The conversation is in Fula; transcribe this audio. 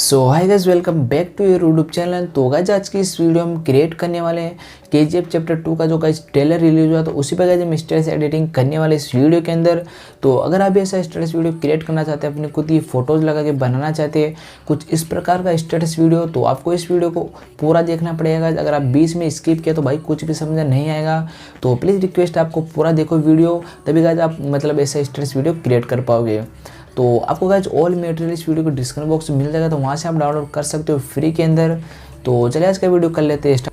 So hi guys, welcome back to your YouTube channel. तो guys आज की इस वीडियो में क्रिएट करने वाले हैं KGF चैप्टर 2 का जो गाइस ट्रेलर रिलीज हुआ तो उसी पर गाइस हम स्टेटस एडिटिंग करने वाले इस वीडियो के अंदर। तो अगर आप ऐसा स्टेटस वीडियो क्रिएट करना चाहते हैं, अपनी खुद की फोटोज़ लगा के बनाना चाहते हैं कुछ इस प्रकार का स्टेटस वीडियो, तो आपको इस वीडियो को पूरा देखना पड़ेगा। अगर आप बीच में स्किप किया तो भाई कुछ भी समझ नहीं आएगा। तो प्लीज़ रिक्वेस्ट आपको पूरा देखो वीडियो, तभी गाइस आप मतलब ऐसा स्टेटस वीडियो क्रिएट कर पाओगे। तो आपको गाइस ऑल मटेरियल इस वीडियो को डिस्क्रिप्शन बॉक्स में मिल जाएगा, तो वहाँ से आप डाउनलोड कर सकते हो फ्री के अंदर। तो चलिए आज का वीडियो कर लेते हैं।